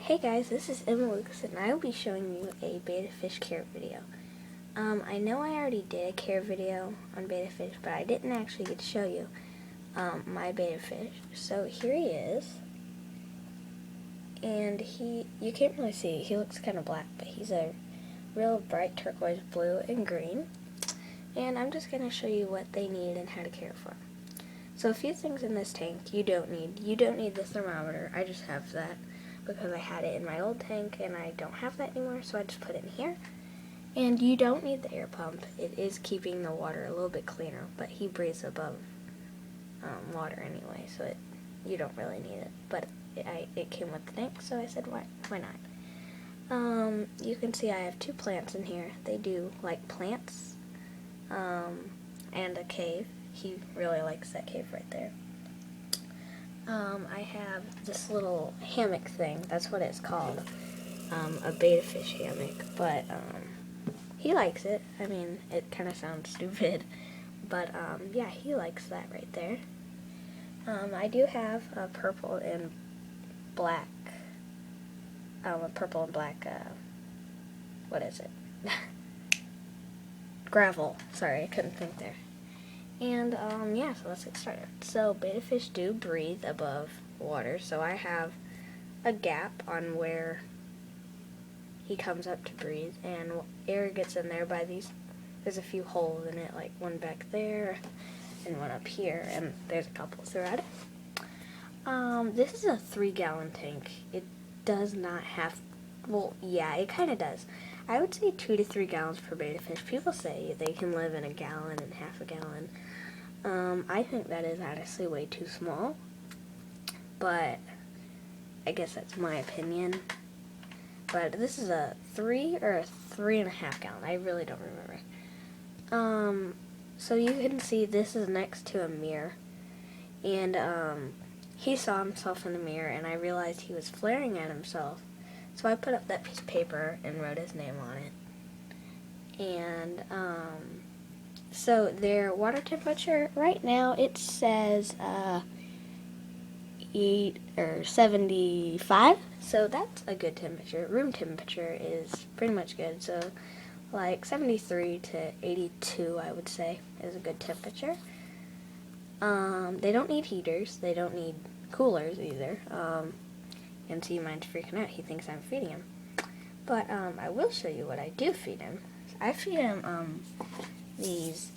Hey guys, this is Emma Lucas and I will be showing you a betta fish care video. I know I already did a care video on betta fish, but I didn't actually get to show you my betta fish. So here he is, and you can't really see, he looks kind of black, but he's a real bright turquoise blue and green. And I'm just going to show you what they need and how to care for them. So a few things in this tank you don't need. You don't need the thermometer. I just have that because I had it in my old tank and I don't have that anymore, so I just put it in here. And you don't need the air pump. It is keeping the water a little bit cleaner, but he breathes above water anyway, so you don't really need it. But it came with the tank, so I said why not. You can see I have two plants in here. They do like plants and a cave. He really likes that cave right there. I have this little hammock thing. That's what it's called. A betta fish hammock. But he likes it. I mean, it kind of sounds stupid. But yeah, he likes that right there. I do have a purple and black. What is it? Gravel. Sorry, I couldn't think there. And yeah, so let's get started. So betta fish do breathe above water, so I have a gap on where he comes up to breathe, and air gets in there by these. There's a few holes in it, like one back there and one up here, and there's a couple throughout it. This is a 3-gallon tank. It does not have, well, yeah, it kind of does. I would say 2 to 3 gallons per betta fish. People say they can live in a gallon and half a gallon. I think that is honestly way too small, but I guess that's my opinion. But this is a 3 or a 3.5 gallon. I really don't remember. So you can see this is next to a mirror, and he saw himself in the mirror, and I realized he was flaring at himself. So I put up that piece of paper and wrote his name on it. And so their water temperature right now, it says 75. So that's a good temperature. Room temperature is pretty much good. So like 73 to 82, I would say, is a good temperature. They don't need heaters. They don't need coolers either. And see, mine's freaking out. He thinks I'm feeding him. But I will show you what I do feed him. I feed him these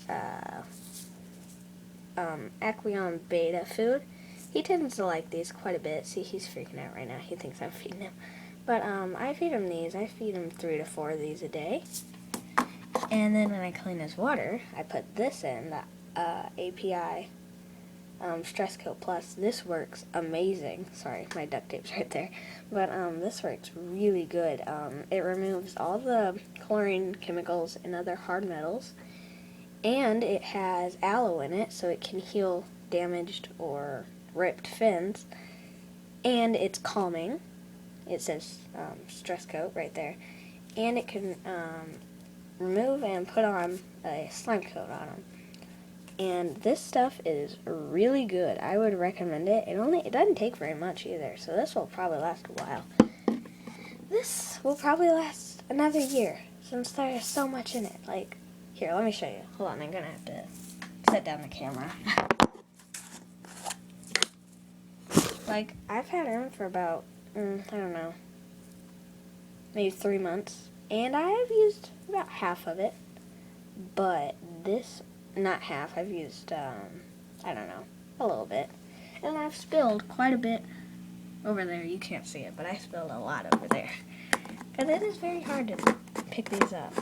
Aqueon Betta food. He tends to like these quite a bit. See, he's freaking out right now. He thinks I'm feeding him. But I feed him these. I feed him 3 to 4 of these a day. And then when I clean his water, I put this in, the API Stress Coat Plus. This works amazing. Sorry, my duct tape's right there. But this works really good. It removes all the chlorine chemicals and other hard metals. And it has aloe in it, so it can heal damaged or ripped fins. And it's calming. It says Stress Coat right there. And it can remove and put on a slime coat on them. And this stuff is really good. I would recommend it. It doesn't take very much either, so this will probably last a while. This will probably last another year, since there is so much in it. Like, here, let me show you. Hold on, I'm gonna have to set down the camera. Like, I've had him for about, I don't know, maybe 3 months, and I have used about half of it, but this, not half, I've used, I don't know, a little bit, and I've spilled quite a bit over there. You can't see it, but I spilled a lot over there, because it is very hard to pick these up.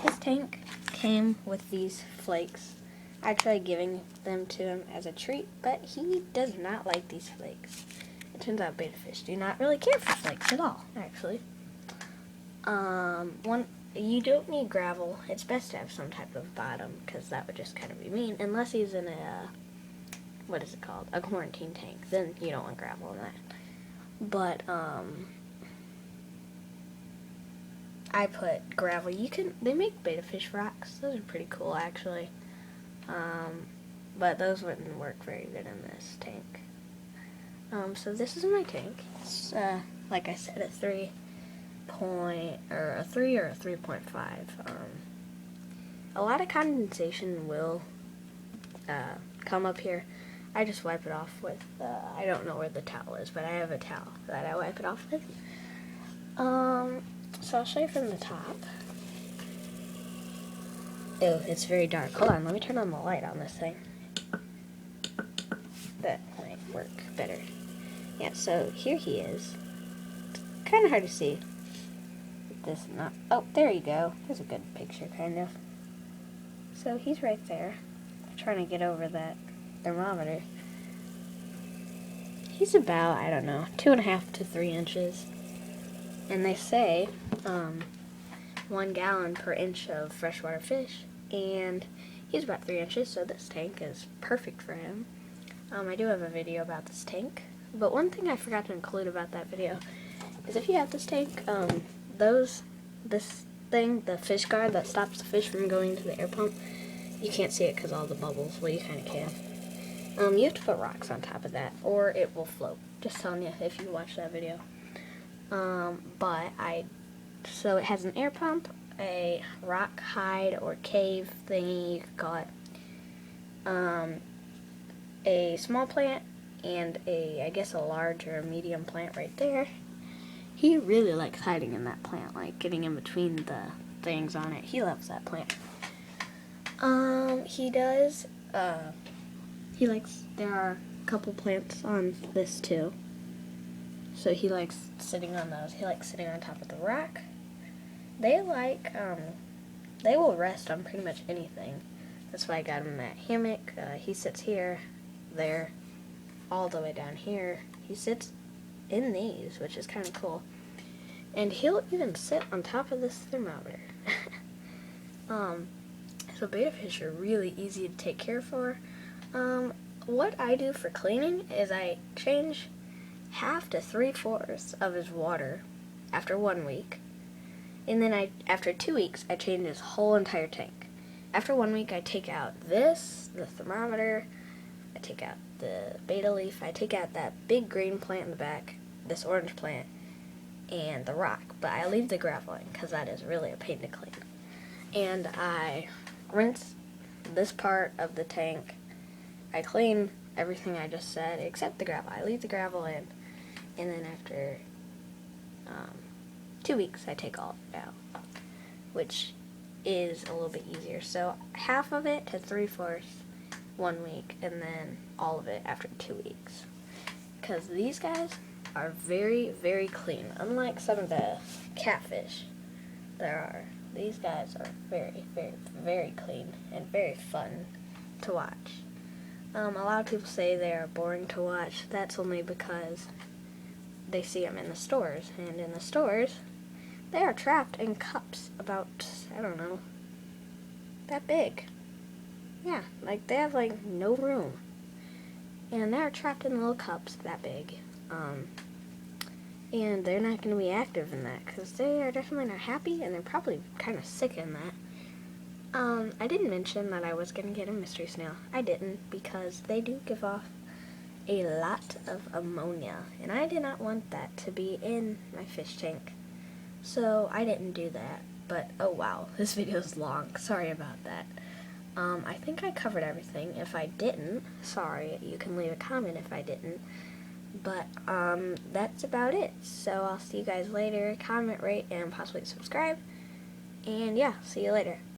His tank came with these flakes. I tried giving them to him as a treat, but he does not like these flakes. It turns out betta fish do not really care for flakes at all, actually. You don't need gravel. It's best to have some type of bottom, because that would just kind of be mean, unless he's in a, what is it called, a quarantine tank. Then you don't want gravel in that. But, I put gravel. They make betta fish rocks. Those are pretty cool, actually. But those wouldn't work very good in this tank. So this is my tank. It's, like I said, a 3 or a 3.5. A lot of condensation will come up here. I just wipe it off with, I don't know where the towel is, but I have a towel that I wipe it off with. So I'll show you from the top. Ew, it's very dark. Hold on, let me turn on the light on this thing. That might work better. Yeah, so here he is. It's kind of hard to see. This not. Oh, there you go. There's a good picture, kind of. So he's right there. I'm trying to get over that thermometer. He's about, I don't know, 2.5 to 3 inches. And they say 1 gallon per inch of freshwater fish. And he's about 3 inches, so this tank is perfect for him. I do have a video about this tank. But one thing I forgot to include about that video is if you have this tank, this thing, the fish guard that stops the fish from going to the air pump, you can't see it because all the bubbles. Well, you kind of can. You have to put rocks on top of that, or it will float. Just telling you if you watch that video. So it has an air pump, a rock hide or cave thingy, you could call it, a small plant, and I guess a large or a medium plant right there. He really likes hiding in that plant, like getting in between the things on it. He loves that plant. There are a couple plants on this too. So he likes sitting on those. He likes sitting on top of the rock. They will rest on pretty much anything. That's why I got him that hammock. He sits here, there, all the way down here. He sits in these, which is kind of cool. And he'll even sit on top of this thermometer. So betta fish are really easy to take care for. What I do for cleaning is I change 1/2 to 3/4 of his water after 1 week. And then after 2 weeks, I change his whole entire tank. After 1 week, I take out the thermometer, I take out the betta leaf, I take out that big green plant in the back, this orange plant, and the rock. But I leave the gravel in because that is really a pain to clean. And I rinse this part of the tank. I clean everything I just said except the gravel. I leave the gravel in, and then after 2 weeks, I take all of it out, which is a little bit easier. So 1/2 of it to 3/4 1 week, and then all of it after 2 weeks. Because these guys are very, very clean. Unlike some of the catfish there are, these guys are very, very, very clean and very fun to watch. A lot of people say they are boring to watch. That's only because they see them in the stores. And in the stores, they are trapped in cups about, I don't know, that big. Yeah, like they have like no room. And they're trapped in little cups that big. And they're not going to be active in that because they are definitely not happy, and they're probably kind of sick in that. I didn't mention that I was going to get a mystery snail. I didn't, because they do give off a lot of ammonia, and I did not want that to be in my fish tank. So I didn't do that, but oh wow, this video is long. Sorry about that. I think I covered everything. If I didn't, sorry, you can leave a comment if I didn't. But that's about it. So I'll see you guys later. Comment, rate, and possibly subscribe. And yeah, see you later.